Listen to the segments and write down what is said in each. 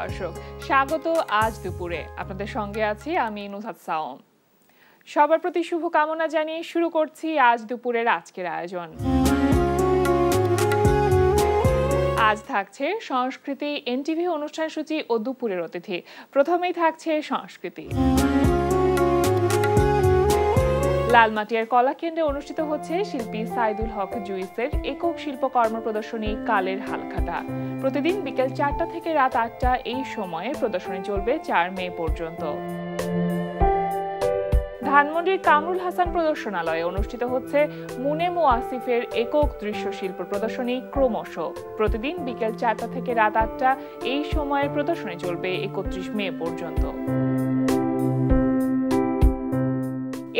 দর্শক, স্বাগত আজ দুপুরে। আপনাদের সঙ্গে আছি আমি নুসহাত সাওম। সবার প্রতি শুভকামনা জানিয়ে শুরু করছি আজ দুপুরের আজকের আয়োজন। আজ থাকছে সংস্কৃতি, এনটিভি অনুষ্ঠান সূচি ও দুপুরের অতিথি। প্রথমেই থাকছে সংস্কৃতি। লালমাটিয়ার কলাকেন্দ্রে অনুষ্ঠিত হচ্ছে শিল্পী সাইদুল হক জুইসের একক শিল্পকর্ম প্রদর্শনী কালের হালখাতা। প্রতিদিন বিকেল 4টা থেকে রাত 8টা এই সময়ে প্রদর্শনী চলবে 4 মে পর্যন্ত। ধানমন্ডির কামরুল হাসান প্রদর্শনালয়ে অনুষ্ঠিত হচ্ছে মুনেম ও আসিফের একক দৃশ্য শিল্প প্রদর্শনী ক্রমশ। প্রতিদিন বিকেল 4টা থেকে রাত 8টা এই সময়ে প্রদর্শনী চলবে 31 মে পর্যন্ত।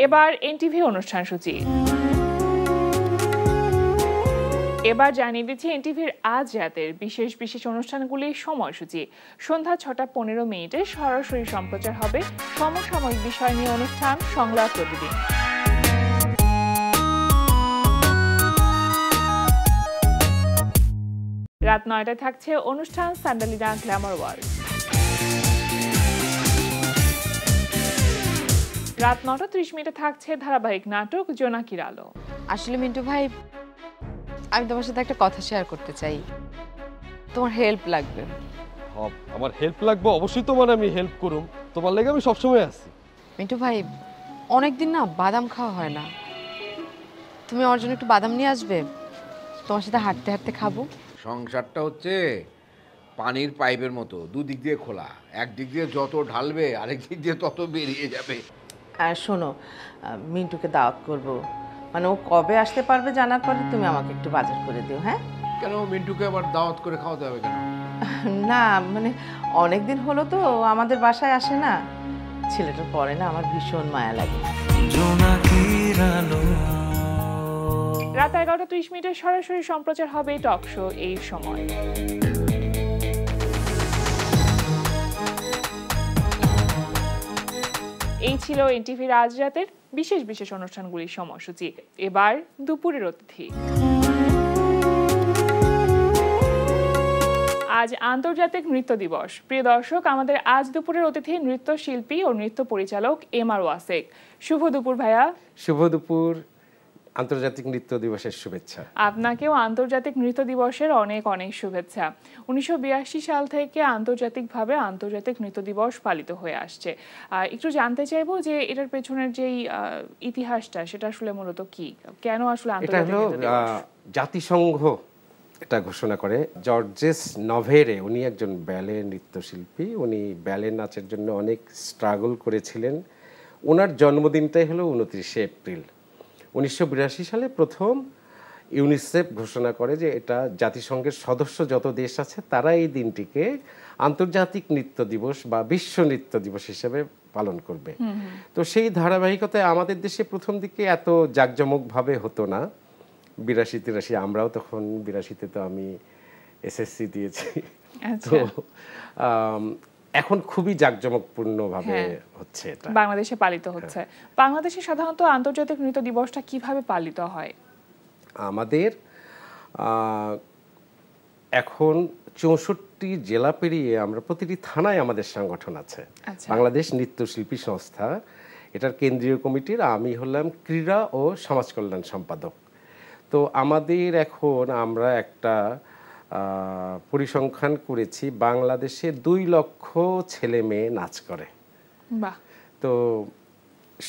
এবার এনটিভি অনুষ্ঠান সূচি। এবার জানিয়ে দিচ্ছি এনটিভির আজ রাতের বিশেষ বিশেষ অনুষ্ঠানগুলির সময়সূচি। সন্ধ্যা 6টা 15 মিনিটে সরাসরি সম্প্রচার হবে সমসাময়িক বিষয় নিয়ে অনুষ্ঠান সংলাপ প্রতিদিন। রাত 9টায় থাকছে অনুষ্ঠান স্যান্ডালিনা গ্ল্যামার ওয়ার্ল্ড। রাত 9টা 30 মিনিটে থাকছে ধারাবাহিক নাটক জোনাকির আলো। আসলে মিন্টু ভাই, আমি তোমার সাথে একটা কথা শেয়ার করতে চাই। তোমার হেল্প লাগবে। আমার হেল্প লাগবে? অবশ্যই তোমার আমি হেল্প করুম, তোমার লাগে আমি সবসময় আছি। মিন্টু ভাই, অনেকদিন না বাদাম খাওয়া হয় না। তুমি আমার জন্য একটু বাদাম নিয়ে আসবে? তোমার সাথে হাঁটতে হাঁটতে খাবো। সংসারটা হচ্ছে পানির পাইপের মতো, দুদিক দিয়ে খোলা। একদিক দিয়ে যত ঢালবে আরেক দিক দিয়ে তত বেরিয়ে যাবে। আর শোনো, মিন্টুকে দাওয়াত করব, মানে ও কবে আসতে পারবে জানার পরে তুমি আমাকে একটু বাজার করে দিও। হ্যাঁ? কেন মিন্টুকে আবার দাওয়াত করে খাওয়াতে হবে কেন? না মানে অনেক দিন হলো তো আমাদের বাসায় আসে না, ছেলেটার পরে না আমার ভীষণ মায়া লাগে। রাত 11টা 30 মিনিটে সরাসরি সম্প্রচার হবে টক শো এই সময়। এই ছিল এনটিভির আজ রাতের বিশেষ বিশেষ অনুষ্ঠানগুলির সময়সূচি। এবার দুপুরের অতিথি। আজ আন্তর্জাতিক নৃত্য দিবস। প্রিয় দর্শক, আমাদের আজ দুপুরের অতিথি নৃত্যশিল্পী ও নৃত্য পরিচালক এমআর ওয়াসেক। শুভ দুপুর ভাইয়া। শুভ দুপুর, আন্তর্জাতিক নৃত্য দিবসের শুভেচ্ছা। আপনাকেও আন্তর্জাতিক নৃত্য দিবসের অনেক অনেক শুভেচ্ছা। 1982 সাল থেকে আন্তর্জাতিকভাবে আন্তর্জাতিক নৃত্য দিবস পালিত হয়ে আসছে। একটু জানতে চাইবো যে এটার পেছনের যেই ইতিহাসটা, সেটা আসলে মূলত কি, কেন আসলে আন্তর্জাতিক নৃত্য দিবস? জাতিসংঘ এটা ঘোষণা করে। জর্জেস নভেরে, উনি একজন ব্যালে নৃত্যশিল্পী। উনি ব্যালে নাচের জন্য অনেক স্ট্রাগল করেছিলেন। ওনার জন্মদিনটাই হলো 29শে এপ্রিল। 1982 সালে প্রথম ইউনিসেফ ঘোষণা করে যে এটা জাতিসংঘের সদস্য যত দেশ আছে তারা এই দিনটিকে আন্তর্জাতিক নৃত্য দিবস বা বিশ্ব নৃত্য দিবস হিসেবে পালন করবে। তো সেই ধারাবাহিকতায় আমাদের দেশে প্রথম দিকে এত জাঁকজমকভাবে হতো না। 82-83, আমরাও তখন 82-তে তো আমি এসএসসি দিয়েছি। তো এখন খুবই জাঁকজমকপূর্ণভাবে হচ্ছে এটা, বাংলাদেশে পালিত হচ্ছে। বাংলাদেশে সাধারণত আন্তর্জাতিক নৃত্য দিবসটা কিভাবে পালিত হয়? আমাদের এখন 64 জেলা পেরিয়ে আমরা প্রতিটি থানায় আমাদের সংগঠন আছে। বাংলাদেশ নৃত্যশিল্পী সংস্থা, এটার কেন্দ্রীয় কমিটির আমি হলাম ক্রীড়া ও সমাজ কল্যাণ সম্পাদক। তো আমাদের এখন আমরা একটা পরিসংখ্যান করেছি, বাংলাদেশে 2 লক্ষ ছেলে মেয়ে নাচ করে। তো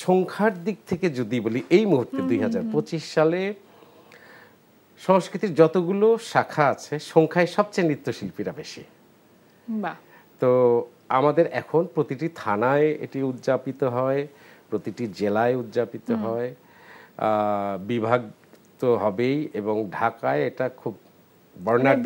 সংখ্যার দিক থেকে যদি বলি, এই মুহূর্তে 2025 সালে সংস্কৃতির যতগুলো শাখা আছে সংখ্যায় সবচেয়ে নৃত্যশিল্পীরা বেশি। তো আমাদের এখন প্রতিটি থানায় এটি উদযাপিত হয়, প্রতিটি জেলায় উদযাপিত হয়, বিভাগ তো হবেই, এবং ঢাকায় এটা খুব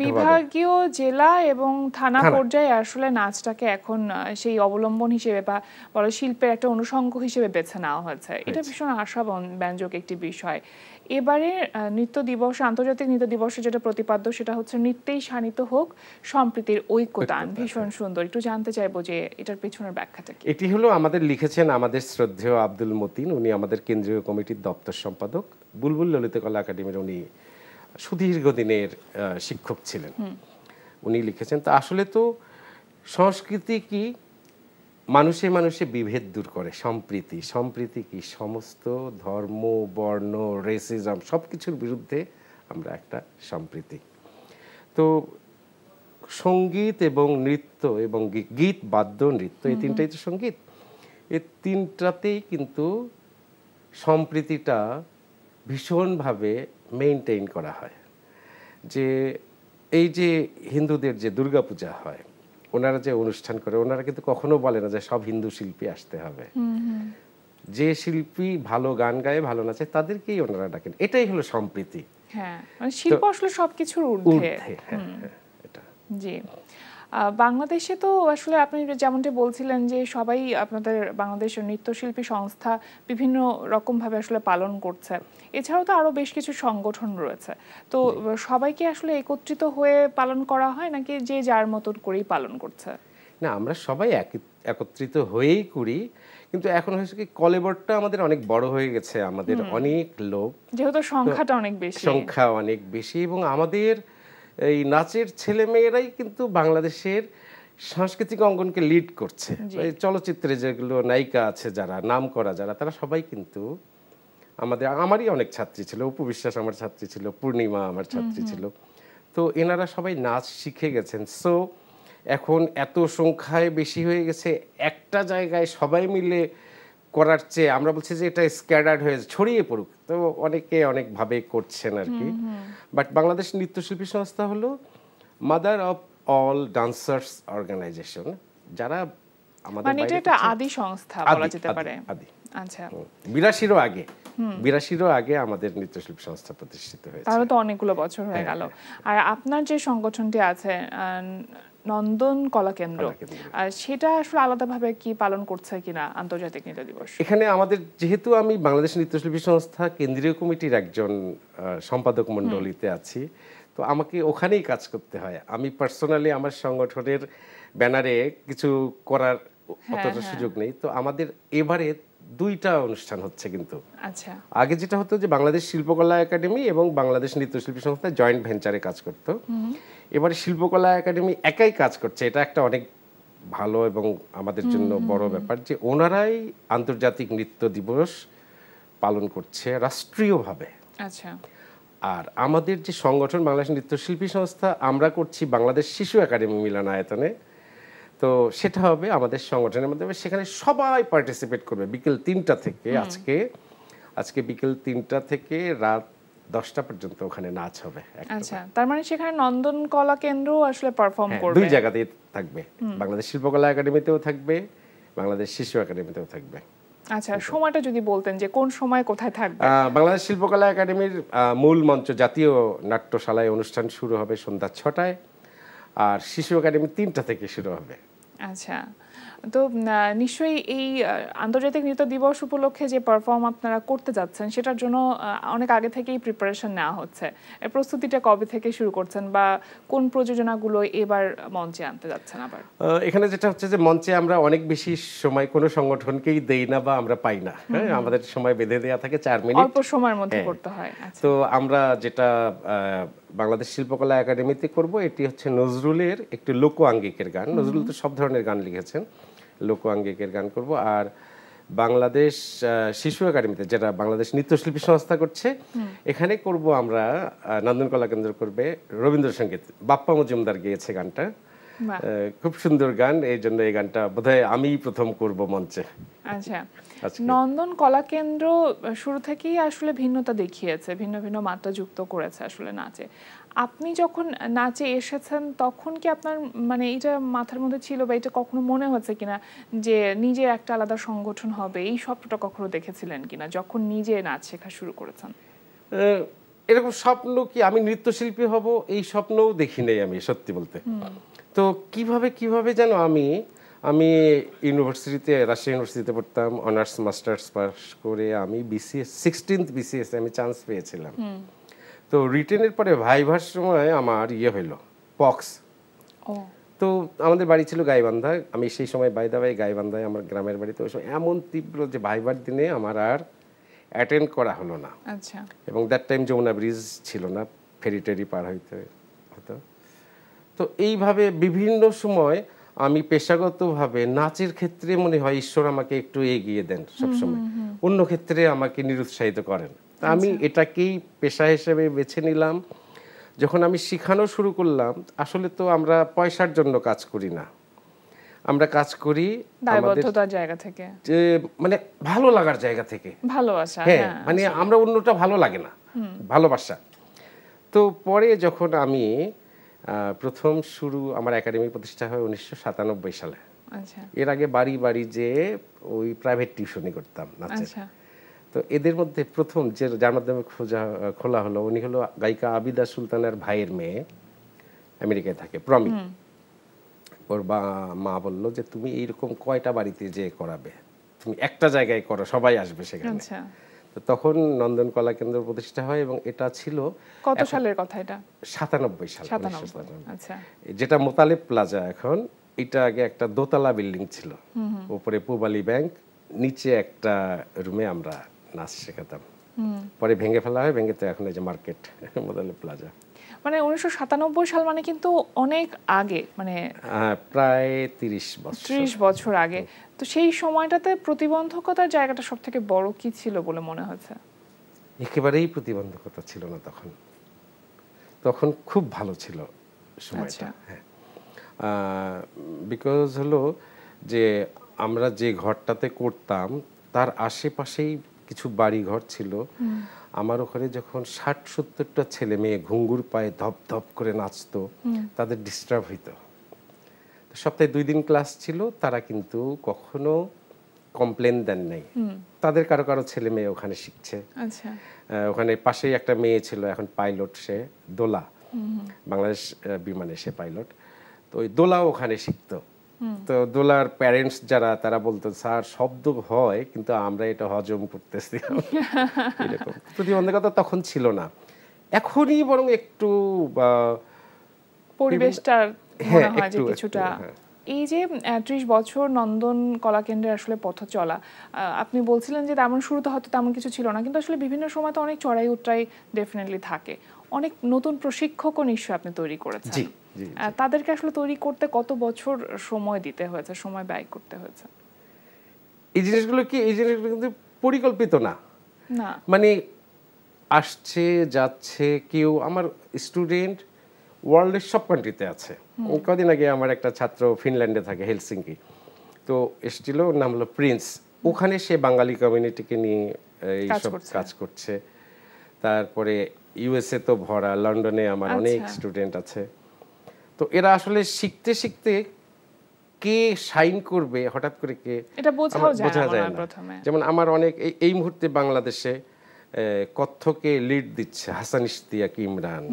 বিভাগীয়, জেলা এবং থানা পর্যায়ে আসলে নাচটাকে এখন সেই অবলম্বন হিসেবে বা বড় শিল্পের একটা অনুষঙ্গ হিসেবে বেছে নেওয়া হয়েছে। এটা ভীষণ আশাব্যঞ্জক একটি বিষয়। এবারে নৃত্য দিবস, আন্তর্জাতিক নৃত্য দিবসে যেটা প্রতিপাদ্য সেটা হচ্ছে নৃত্যেই শানিত হোক সম্প্রীতির ঐক্যতান। ভীষণ সুন্দর। একটু জানতে চাইবো যে এটার পেছনের ব্যাখ্যাটা কি? এটি হলো আমাদের লিখেছেন আমাদের শ্রদ্ধেয় আব্দুল মতিন, উনি আমাদের কেন্দ্রীয় কমিটির দপ্তর সম্পাদক। বুলবুল ললিতকলা একাডেমির উনি সুদীর্ঘদিনের শিক্ষক ছিলেন। উনি লিখেছেন। তা আসলে তো সংস্কৃতি কি? মানুষে মানুষে বিভেদ দূর করে। সম্প্রীতি, সম্প্রীতি কি? সমস্ত ধর্ম, বর্ণ, রেসিজম সব কিছুর বিরুদ্ধে আমরা একটা সম্প্রীতি। তো সঙ্গীত এবং নৃত্য এবং গীত, বাদ্য, নৃত্য, এই তিনটাই তো সঙ্গীত। এই তিনটাতেই কিন্তু সম্প্রীতিটা ভীষণভাবে মেইনটেইন করা হয়। যে এই যে হিন্দুদের যে দুর্গাপূজা হয়, ওনারা যে অনুষ্ঠান করে, ওনারা কিন্তু কখনো বলে না যে সব হিন্দু শিল্পী আসতে হবে। যে শিল্পী ভালো গান গায়, ভালো নাচে, তাদেরকেই ওনারা ডাকেন। এটাই হলো সম্প্রীতি। হ্যাঁ, মানে শিল্প আসলে সবকিছুর ঊর্ধ্বে। এটা জি। বাংলাদেশে তো আসলে আপনি যেমনটি বলছিলেন যে সবাই আপনাদের বাংলাদেশের নৃত্যশিল্পী সংস্থা বিভিন্ন রকমভাবে আসলে পালন করছে। এছাড়াও তো আরো বেশ কিছু সংগঠন রয়েছে। তো সবাইকে আসলে একত্রিত হয়ে পালন করা হয় নাকি যে যার মতন করেই পালন করছে? না, আমরা সবাই একত্রিত হয়েই করি, কিন্তু এখন হয়েছে কি কলেবরটা আমাদের অনেক বড় হয়ে গেছে, আমাদের অনেক লোক, যেহেতু সংখ্যাটা অনেক বেশি, সংখ্যা অনেক বেশি, এবং আমাদের এই নাচের ছেলে মেয়েরাই কিন্তু বাংলাদেশের সাংস্কৃতিক অঙ্গনকে লিড করছে। এই চলচ্চিত্রে যেগুলো নায়িকা আছে, যারা নাম করা, যারা, তারা সবাই কিন্তু আমারই অনেক ছাত্রী ছিল। অপু বিশ্বাস আমার ছাত্রী ছিল, পূর্ণিমা আমার ছাত্রী ছিল। তো এনারা সবাই নাচ শিখে গেছেন। সো এখন এত সংখ্যায় বেশি হয়ে গেছে, একটা জায়গায় সবাই মিলে করার চেয়ে আমরা বলছি যে এটা স্ক্যাটার্ড হয়ে ছড়িয়ে পড়ুক। তো অনেকে অনেকভাবে করছেন আর কি। বাট বাংলাদেশ নৃত্যশিল্পী সংস্থা হলো mother of all dancers organization, যারা আমাদের মানে এটা একটা আদি সংস্থা বলা যেতে পারে। আদি। আচ্ছা, 82 আগে আমাদের নৃত্যশিল্পী সংস্থা প্রতিষ্ঠিত হয়েছে। তাহলে তো অনেকগুলো বছর হয়ে গেল। আর আপনার যে সংগঠনটি আছে নন্দন কলা কেন্দ্র, সেটা আসলে আলাদাভাবে কি পালন করছে কিনা আন্তর্জাতিক নৃত্য দিবস? এখানে আমাদের, যেহেতু আমি বাংলাদেশ নৃত্যশিল্পী সংস্থা কেন্দ্রীয় কমিটির একজন সম্পাদক মণ্ডলীতে আছি, তো আমাকে ওখানেই কাজ করতে হয়। আমি পার্সোনালি আমার সংগঠনের ব্যানারে কিছু করার অতটা সুযোগ নেই। তো আমাদের এবারে 2টা অনুষ্ঠান হচ্ছে কিন্তু। আচ্ছা, আগে যেটা হতো যে বাংলাদেশ শিল্পকলা একাডেমি এবং বাংলাদেশ নৃত্যশিল্পী সংস্থা জয়েন্ট ভেঞ্চারে কাজ করতো। এবারে শিল্পকলা একাডেমি একাই কাজ করছে। এটা একটা অনেক ভালো এবং আমাদের জন্য বড় ব্যাপার যে ওনারাই আন্তর্জাতিক নৃত্য দিবস পালন করছে রাষ্ট্রীয়ভাবে। আচ্ছা। আর আমাদের যে সংগঠন বাংলাদেশ নৃত্যশিল্পী সংস্থা, আমরা করছি বাংলাদেশ শিশু একাডেমি মিলনায়তনে। তো সেটা হবে আমাদের সংগঠনের মাধ্যমে, সেখানে সবাই পার্টিসিপেট করবে বিকেল 3টা থেকে। আজকে বিকেল 3টা থেকে রাত 10টা পর্যন্ত ওখানে নাচ হবে। আচ্ছা, তার মানে সেখানে নন্দন কলা কেন্দ্র আসলে পারফর্ম করবে। 2 জায়গাতেই থাকবে, বাংলাদেশ শিল্পকলা একাডেমিতেও থাকবে, বাংলাদেশ শিশু একাডেমিতেও থাকবে। আচ্ছা, সময়টা যদি বলতেন যে কোন সময় কোথায় থাকবে? বাংলাদেশ শিল্পকলা একাডেমির মূল মঞ্চ জাতীয় নাট্যশালায় অনুষ্ঠান শুরু হবে সন্ধ্যা 6টায়, আর শিশু একাডেমি 3টা থেকে শুরু হবে। আচ্ছা, তো নিশ্চয়ই এই আন্তর্জাতিক নৃত্য দিবস উপলক্ষে যে পারফর্ম আপনারা করতে যাচ্ছেন, সেটার জন্য অনেক আগে থেকেই প্রিপারেশন নেওয়া হচ্ছে। এর প্রস্তুতিটা কবে থেকে শুরু করছেন বা কোন প্রযোজনাগুলো এবার মঞ্চে আনতে যাচ্ছেন? আবার এখানে যেটা হচ্ছে যে মঞ্চে আমরা অনেক বেশি সময় কোনো সংগঠনকেই দেই না বা আমরা পাই না। হ্যাঁ, আমাদের সময় বেঁধে দেওয়া থাকে 4 মিনিট, অল্প সময়ের মধ্যে করতে হয়। তো আমরা যেটা বাংলাদেশ শিল্পকলা একাডেমিতে করব, এটি হচ্ছে নজরুলের একটি লোক আঙ্গিকের গান। নজরুল তো সব ধরনের গান লিখেছেন, লোক আঙ্গিকের গান করব। আর বাংলাদেশ শিশু একাডেমিতে, যেটা বাংলাদেশ নৃত্যশিল্পী সংস্থা করছে, এখানে করব আমরা নন্দন কলা কেন্দ্র করবে রবীন্দ্রসঙ্গীত। বাপ্পা মজুমদার গেয়েছে গানটা, খুব সুন্দর গান, এই জন্য এই গানটা বোধহয় আমিই প্রথম করব মঞ্চে। আচ্ছা, নন্দন কলা কেন্দ্র শুরু থেকেই আসলে ভিন্নতা দেখিয়েছে, ভিন্ন ভিন্ন মাত্রা যুক্ত করেছে আসলে নাচে। আপনি যখন নাচে এসেছেন তখন কি আপনার মানে এটা মাথার মধ্যে ছিল বা এটা কখনো মনে হচ্ছে কিনা যে নিজে একটা আলাদা সংগঠন হবে, এই স্বপ্নটা কখনো দেখেছিলেন কিনা যখন নিজে নাচ শেখা শুরু করেছেন? এরকম স্বপ্ন কি আমি নৃত্যশিল্পী হব, এই স্বপ্নও দেখি নাই আমি, সত্যি বলতে। তো কিভাবে যেন আমি ইউনিভার্সিটিতে, রাজশাহী ইউনিভার্সিটিতে পড়তাম, অনার্স মাস্টার্স পাস করে আমি BCS 16th BCS আমি চান্স পেয়েছিলাম। তো রিটেনের পরে ভাইভার সময় আমার হইলো পক্স। তো আমাদের বাড়ি ছিল গাইবান্ধা, আমি সেই সময় বাইদাবাই গাইবান্ধায় আমার গ্রামের বাড়িতে। ওই সময় এমন তীব্র যে ভাইভার দিনে আমার আর অ্যাটেন্ড করা হলো না। আচ্ছা, এবং দ্যাট টাইম যমুনা ব্রিজ ছিল না, ফেরি টেরি পার হইতে হতো। তো এইভাবে বিভিন্ন সময় আমি পেশাগতভাবে নাচের ক্ষেত্রে মনে হয় ঈশ্বর আমাকে একটু এগিয়ে দেন সবসময়, অন্য ক্ষেত্রে আমাকে নিরুৎসাহিত করেন। আমি এটাকেই পেশা হিসেবে বেছে নিলাম। যখন আমি শেখানো শুরু করলাম, আসলে তো আমরা পয়সার জন্য কাজ করি না, আমরা কাজ করি দায়বদ্ধতার জায়গা থেকে, যে মানে ভালো লাগার জায়গা থেকে, ভালোবাসা। হ্যাঁ, মানে আমরা অন্যটা ভালো লাগে না, ভালোবাসা। তো পরে যখন আমি প্রথম আমার একাডেমি প্রতিষ্ঠা হয় 1997 সালে। আচ্ছা। এর আগে বাড়ি বাড়ি যে ওই প্রাইভেট টিউশনি করতাম নাচের। তো এদের মধ্যে প্রথম যার মাধ্যমে খোলা হলো, উনি হলো গায়িকা আবিদা সুলতানার ভাইয়ের মেয়ে, আমেরিকায় থাকে, প্রমি। ওর মা বলল যে তুমি এইরকম কয়টা বাড়িতে যে করাবে, তুমি একটা জায়গায় করো, সবাই আসবে সেখানে। তো তখন নন্দন কলা কেন্দ্র প্রতিষ্ঠা হয় এবং এটা ছিল কত সালের কথা? এটা 97 সাল। 97। আচ্ছা। যেটা মোতালেব প্লাজা এখন, এটা আগে একটা দোতলা বিল্ডিং ছিল, উপরে পূবালী ব্যাংক, নিচে একটা রুমে আমরা নাচ শেখাতাম। পরে ভেঙে ফেলা হয়, ভেঙে তো এখন এই যে মার্কেট মোতালেব প্লাজা। মানে 1997 সাল মানে কিন্তু অনেক আগে, মানে প্রায় 30 বছর আগে। তো সেই সময়টাতে প্রতিবন্ধকতার জায়গাটা সব থেকে বড় কি ছিল বলে মনে হচ্ছে? একেবারেই প্রতিবন্ধকতা ছিল না তখন, তখন খুব ভালো ছিল সময়টা। হ্যাঁ, বিকজ হলো যে আমরা যে ঘরটাতে করতাম তার আশেপাশেই কিছু বাড়ি ঘর ছিল। আমার ওখানে যখন 60-70টা ছেলে মেয়ে ঘুঙ্গুর পায়ে ধপ ধপ করে নাচতো, তাদের ডিস্টার্ব হইতো। সপ্তাহে 2 দিন ক্লাস ছিল, তারা কিন্তু কখনো কমপ্লেন দেন নাই। তাদের কারো কারো ছেলে মেয়ে ওখানে শিখছে। আচ্ছা। ওখানে পাশেই একটা মেয়ে ছিল, এখন পাইলট, সে দোলা, বাংলাদেশ বিমানে সে পাইলট। তো ওই দোলাও ওখানে শিখতো। তো দোলার প্যারেন্টস যারা, তারা বলতো স্যার শব্দ হয় কিন্তু আমরা এটা হজম করতেছি। এরকম প্রতিবন্ধকতা তখন ছিল না, এখনই বরং একটু পরিবেশটা মনে হয় যে কিছুটা। এই যে 30 বছর নন্দন কলাকেন্দ্রে আসলে পথ চলা, আপনি বলছিলেন যে তেমন শুরুতে হয়তো তেমন কিছু ছিল না, কিন্তু আসলে বিভিন্ন সময় তো অনেক চড়াই উতরাই ডেফিনেটলি থাকে। অনেক নতুন প্রশিক্ষকও নিশ্চয়ই আপনি তৈরি করেছেন। তাদেরকে আসলে তৈরি করতে কত বছর সময় দিতে হয়েছে, সময় ব্যয় করতে হয়েছে? এই জিনিসগুলো কিন্তু পরিকল্পিত না, মানে আসছে যাচ্ছে কেউ। আমার স্টুডেন্ট ওয়ার্ল্ডের সব কান্ট্রিতে আছে। কদিন আগে আমার একটা ছাত্র ফিনল্যান্ডে থাকে, হেলসিঙ্কি, তো এসেছিল, ওর নাম হলো প্রিন্স। ওখানে সে বাঙালি কমিউনিটিকে নিয়ে এইসব কাজ করছে। তারপরে ইউএসএ তো ভরা, লন্ডনে আমার অনেক স্টুডেন্ট আছে। তো এরা আসলে শিখতে শিখতে কে শাইন করবে হঠাৎ করে কে এটা বোঝা যায় না প্রথমে। যেমন আমার অনেক এই মুহূর্তে বাংলাদেশে কত্থকে লিড দিচ্ছে হাসান ইশতিয়াক, ইমরান,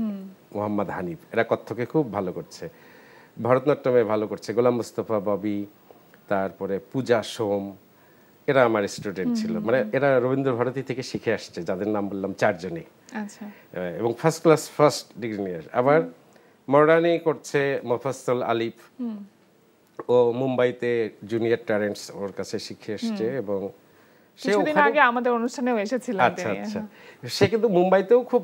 মোহাম্মদ হানিফ, এরা কত্থকে খুব ভালো করছে। ভারতনাট্যমে ভালো করছে গোলাম মুস্তফা ববি, তারপরে পূজা সোম, এরা আমার স্টুডেন্ট ছিল। মানে এরা রবীন্দ্র ভারতী থেকে শিখে আসছে, যাদের নাম বললাম 4 জনই, এবং ফার্স্ট ডিগ্রি নিয়ে আসে। আবার মডার্নে করছে মোফাজ্জল আলিফ, ও মুম্বাইতে জুনিয়র ট্যালেন্টস ওর কাছে শিখে আসছে, এবং কিছুদিন আগে আমাদের অনুষ্ঠানেও এসেছিলেন। আচ্ছা আচ্ছা, সে কিন্তু মুম্বাইতেও খুব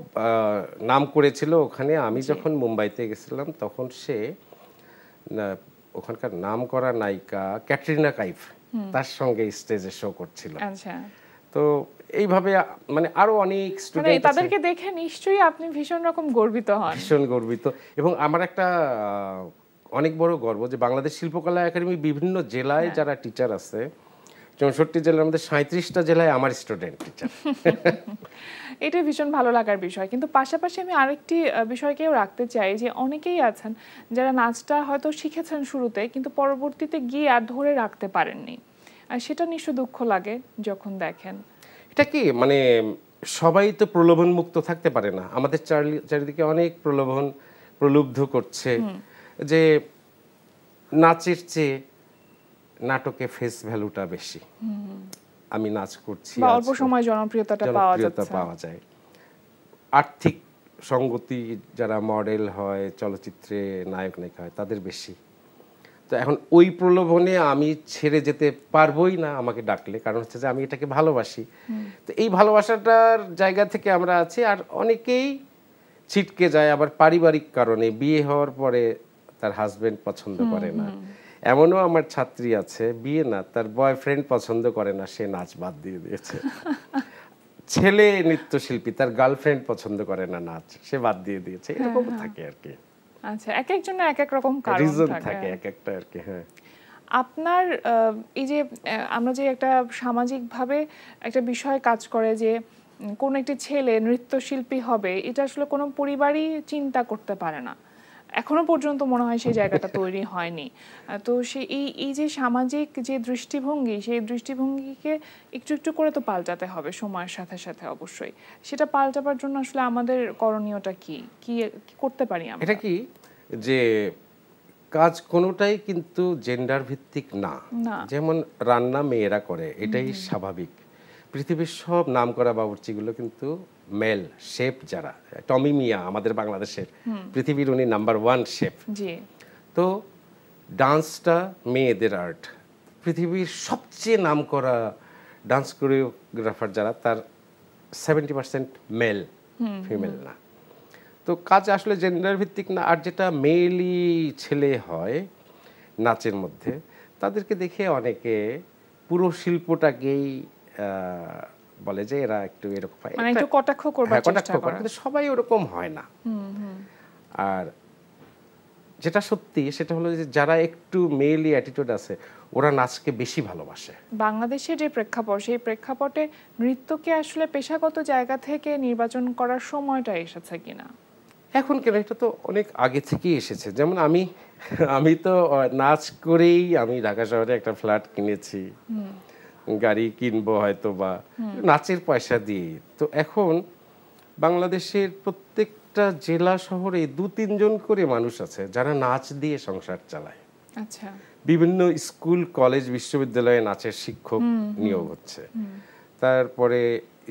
নাম করেছিল ওখানে। আমি যখন মুম্বাইতে গেছিলাম তখন সে ওখানকার নাম করা নায়িকা ক্যাটরিনা কাইফ, তার সঙ্গে স্টেজে শো করছিল। আচ্ছা। তো এইভাবে মানে আরো অনেক স্টুডেন্ট, তাদেরকে দেখে নিশ্চয়ই আপনি ভীষণ রকম গর্বিত হন। ভীষণ গর্বিত। এবং আমার একটা অনেক বড় গর্ব যে বাংলাদেশ শিল্পকলা একাডেমি বিভিন্ন জেলায় যারা টিচার আছে, 64 জেলার মধ্যে 37টা জেলায় আমার স্টুডেন্ট টিচার। এটা ভীষণ ভালো লাগার বিষয়। কিন্তু পাশাপাশি আমি আরেকটি বিষয়কেও রাখতে চাই, যে অনেকেই আছেন যারা নাচটা হয়তো শিখেছেন শুরুতে, কিন্তু পরবর্তীতে গিয়ে আর ধরে রাখতে পারেননি, আর সেটা নিশ্চয় দুঃখ লাগে যখন দেখেন। এটা কি মানে সবাই তো প্রলোভন মুক্ত থাকতে পারে না। আমাদের চারিদিকে অনেক প্রলুব্ধ করছে যে নাচের চেয়ে নাটকে ফেস ভ্যালুটা বেশি। আমি নাচ করছি, অল্প সময় জনপ্রিয়তাটা পাওয়া যায়। আর্থিক সঙ্গতি, যারা মডেল হয়, চলচ্চিত্রে নায়ক নায়িকা হয়, তাদের বেশি। তো এখন ওই প্রলোভনে আমি ছেড়ে যেতে পারবোই না আমাকে ডাকলে, কারণ হচ্ছে যে আমি এটাকে ভালোবাসি। তো এই ভালোবাসাটার জায়গা থেকে আমরা আছি। আর অনেকেই ছিটকে যায় আবার পারিবারিক কারণে, বিয়ে হওয়ার পরে তার হাজবেন্ড পছন্দ করে না, এমনও আমার ছাত্রী আছে, বিয়ে না, তার বয়ফ্রেন্ড পছন্দ করে না, সে নাচ বাদ দিয়ে দিয়েছে। ছেলে নৃত্যশিল্পী, তার গার্লফ্রেন্ড পছন্দ করে না নাচ, সে বাদ দিয়ে দিয়েছে। এরকম থাকে আর কি। আচ্ছা, এক একজনের এক এক রকম কারণ রিজন থাকে এক একটা আর কি। হ্যাঁ, আপনার এই যে আমরা যে একটা সামাজিকভাবে একটা বিষয় কাজ করে যে কোন একটি ছেলে নৃত্যশিল্পী হবে, এটা আসলে কোনো পরিবারই চিন্তা করতে পারে না, এখনো পর্যন্ত মনে হয় সেই জায়গাটা তৈরি হয়নি। তো এই যে সামাজিক যে দৃষ্টিভঙ্গি, সেই দৃষ্টিভঙ্গিকে একটু একটু করে তো পাল্টাতে হবে সময়ের সাথে সাথে। অবশ্যই সেটা পাল্টাবার জন্য আসলে আমাদের করণীয়টা কি কি করতে পারি আমরা? এটা কি যে কাজ কোনোটাই কিন্তু জেন্ডার ভিত্তিক না। যেমন রান্না মেয়েরা করে, এটাই স্বাভাবিক। পৃথিবীর সব নামকরা বাবুর্চিগুলো কিন্তু মেল শেফ, যারা টমি মিয়া আমাদের বাংলাদেশের, পৃথিবীর উনি নাম্বার 1 শেফ। তো ডান্সটা মেয়েদের আর্ট। পৃথিবীর সবচেয়ে নামকরা ডান্স কোরিওগ্রাফার যারা, তার 70% মেল, ফিমেল না। তো কাজ আসলে জেন্ডার ভিত্তিক না। আর যেটা মেয়েলি ছেলে হয় নাচের মধ্যে, তাদেরকে দেখে অনেকে পুরো শিল্পটাকেই বলে যে এরা একটু এরকম, মানে একটু কটাক্ষ করবার চেষ্টা করে, কিন্তু সবাই ওরকম হয় না। আর যেটা সত্যি সেটা হলো যে যারা একটু মেইলি অ্যাটিটিউড আছে, ওরা নাচকে বেশি ভালোবাসে। বাংলাদেশের যে প্রেক্ষাপট, সেই প্রেক্ষাপটে নৃত্যকে আসলে পেশাগত জায়গা থেকে নির্বাচন করার সময়টা এসেছে কিনা? এখন কেন, এটা তো অনেক আগে থেকেই এসেছে। যেমন আমি তো নাচ করেই আমি ঢাকা শহরে একটা ফ্ল্যাট কিনেছি, গাড়ি কিনবো হয়তো বা নাচের পয়সা দিয়ে। তো এখন বাংলাদেশের প্রত্যেকটা জেলা শহরে 2-3 জন করে মানুষ আছে যারা নাচ দিয়ে সংসার চালায়। আচ্ছা, বিভিন্ন স্কুল কলেজ বিশ্ববিদ্যালয়ে নাচের শিক্ষক নিয়োগ হচ্ছে। তারপরে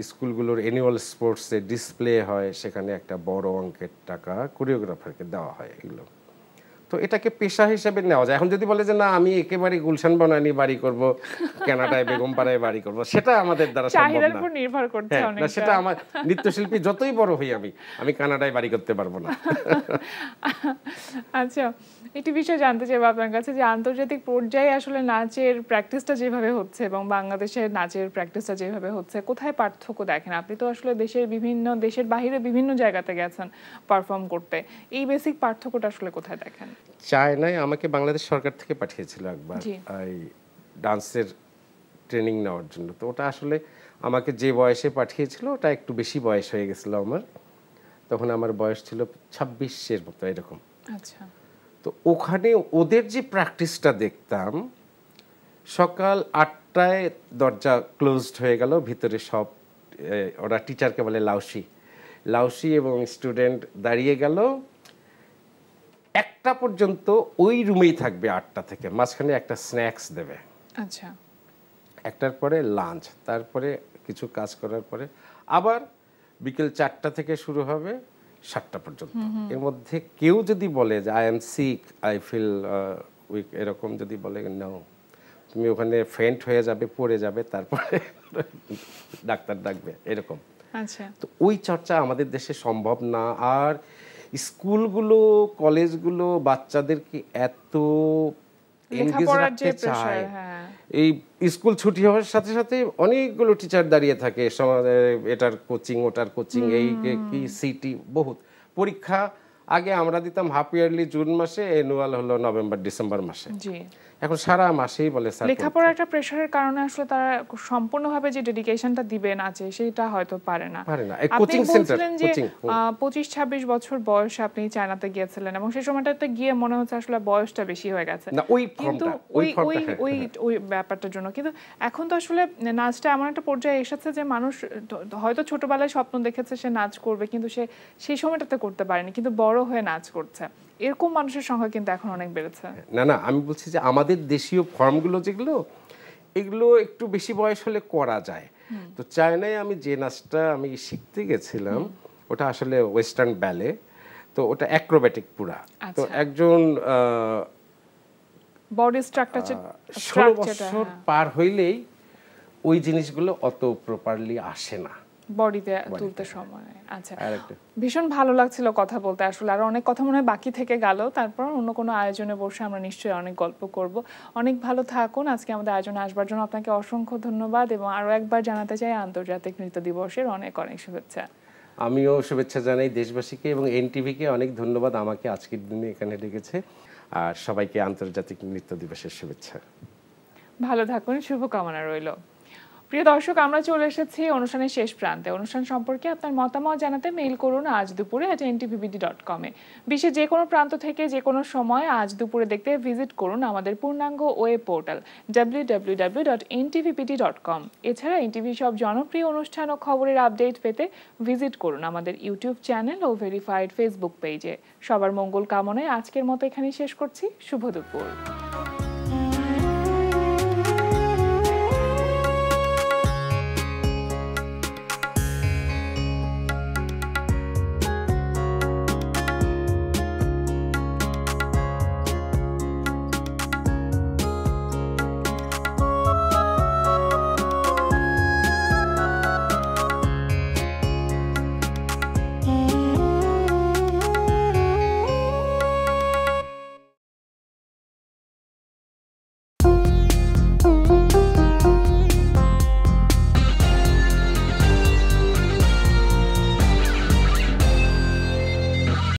স্কুলগুলোর অ্যানুয়াল স্পোর্টসে ডিসপ্লে হয়, সেখানে একটা বড় অঙ্কের টাকা কোরিওগ্রাফারকে দেওয়া হয়। এগুলো তো এটাকে পেশা হিসেবে নেওয়া যায়। এখন যদি বলে যে না আমি একেবারে গুলশান বনানী বাড়ি করব, কানাডায় বেগমপাড়ায় বাড়ি করব, সেটা আমাদের দ্বারা সম্ভব না। নির্ভর করছে অনেকটা। সেটা আমার নৃত্যশিল্পী যতই বড় হই আমি কানাডায় বাড়ি করতে পারবো না। আচ্ছা, একটি বিষয় জানতে চাইবো আপনার কাছে যে আন্তর্জাতিক পর্যায়ে আসলে নাচের প্র্যাকটিসটা যেভাবে হচ্ছে এবং বাংলাদেশের নাচের প্র্যাকটিসটা যেভাবে হচ্ছে, কোথায় পার্থক্য দেখেন? আপনি তো আসলে দেশের বাইরে বিভিন্ন জায়গাতে গেছেন পারফর্ম করতে, এই বেসিক পার্থক্যটা আসলে কোথায় দেখেন? চায়নায় আমাকে বাংলাদেশ সরকার থেকে পাঠিয়েছিল একবার এই ডান্সের ট্রেনিং নেওয়ার জন্য। তো ওটা আসলে আমাকে যে বয়সে পাঠিয়েছিল, ওটা একটু বেশি বয়স হয়ে গেছিল আমার। তখন আমার বয়স ছিল 26-এর মতো এরকম। আচ্ছা, তো ওখানে ওদের যে প্র্যাকটিসটা দেখতাম, সকাল 8টায় দরজা ক্লোজড হয়ে গেল, ভিতরে সব ওরা টিচারকে বলে লাউসি এবং স্টুডেন্ট দাঁড়িয়ে গেল 1টা পর্যন্ত ওই রুমেই থাকবে 8টা থেকে, মাঝখানে একটা স্ন্যাক্স দেবে। আচ্ছা, 1টার পরে লাঞ্চ, তারপরে কিছু কাজ করার পরে আবার বিকেল 4টা থেকে শুরু হবে 7টা পর্যন্ত। এর মধ্যে কেউ যদি বলে যে I am sick, I feel weak, এরকম যদি বলে, নাও তুমি ওখানে ফেন্ট হয়ে যাবে, পড়ে যাবে, তারপরে ডাক্তার ডাকবে, এরকম। আচ্ছা, তো ওই চর্চা আমাদের দেশে সম্ভব না। আর স্কুলগুলো কলেজগুলো বাচ্চাদেরকে এত এনগেজ রাখতে চায়, এই স্কুল ছুটি হওয়ার সাথে সাথে অনেকগুলো টিচার দাঁড়িয়ে থাকে, এটার কোচিং ওটার কোচিং, এই কি সিটি বহুত পরীক্ষা। আগে আমরা দিতাম হাফ ইয়ারলি জুন মাসে, অ্যানুয়াল হলো নভেম্বর ডিসেম্বর মাসে। এখন সারা মাসেই বলে স্যার লেখাপড়ার একটা প্রেসারের কারণে আসলে তারা সম্পূর্ণভাবে যে ডেডিকেশনটা দিবেন আছে সেটা হয়তো পারে না। কোচিং সেন্টার, কোচিং 25-26 বছর বয়সে আপনি চায়নাতে গিয়েছিলেন এবং সেই সময়টাতে গিয়ে মনে হচ্ছে আসলে বয়সটা বেশি হয়ে গেছে, কিন্তু ওই ব্যাপারটার জন্য। কিন্তু এখন তো আসলে নাচটা এমন একটা পর্যায়ে এসেছে যে মানুষ হয়তো ছোটবেলায় স্বপ্ন দেখেছে সে নাচ করবে, কিন্তু সে সেই সময়টাতে করতে পারেনি, কিন্তু বড় হয়ে নাচ করছে। এরকম মানুষের সংখ্যা কিন্তু এখন অনেক বেড়েছে। না, আমি বলছি যে আমাদের দেশীয় ফর্মগুলো যেগুলো, এগুলো একটু বেশি বয়স হলে করা যায়। তো চায়নায় আমি যে নাচটা আমি শিখতে গেছিলাম, ওটা আসলে ওয়েস্টার্ন ব্যালে, তো ওটা অ্যাক্রোব্যাটিক পুরা। তো একজন বডি স্ট্রাকচার 16 বছর পার হইলেই ওই জিনিসগুলো অত প্রপারলি আসে না। বডিতে তুলতে সময়। আচ্ছা, ভীষণ ভালো লাগছিল কথা বলতে, আসলে আর অনেক কথা মনে হয় বাকি থেকে গেল, তারপর অন্য কোনো আয়োজনে বসে আমরা নিশ্চয়ই অনেক গল্প করব। অনেক ভালো থাকুন, আজকে আমাদের আয়োজনে আসবার জন্য আপনাকে অসংখ্য ধন্যবাদ, এবং আরও একবার জানাতে চাই আন্তর্জাতিক নৃত্য দিবসের অনেক অনেক শুভেচ্ছা। আমিও শুভেচ্ছা জানাই দেশবাসীকে, এবং এনটিভিকে অনেক ধন্যবাদ আমাকে আজকের দিনে এখানে ডেকেছে, আর সবাইকে আন্তর্জাতিক নৃত্য দিবসের শুভেচ্ছা। ভালো থাকুন, শুভকামনা রইল। প্রিয় দর্শক, আমরা চলে এসেছি অনুষ্ঠানের শেষ প্রান্তে। অনুষ্ঠান সম্পর্কে আপনার মতামত জানাতে মেইল করুন আজ দুপুরে @ntvbd.com-এ। বিশ্বের যে কোনো প্রান্ত থেকে যে কোনো সময় আজ দুপুরে দেখতে ভিজিট করুন আমাদের পূর্ণাঙ্গ ওয়েব পোর্টাল www.ntvbd.com। এছাড়া এনটিভি সব জনপ্রিয় অনুষ্ঠান ও খবরের আপডেট পেতে ভিজিট করুন আমাদের ইউটিউব চ্যানেল ও ভেরিফাইড ফেসবুক পেজে। সবার মঙ্গল কামনায় আজকের মতো এখানেই শেষ করছি। শুভ দুপুর।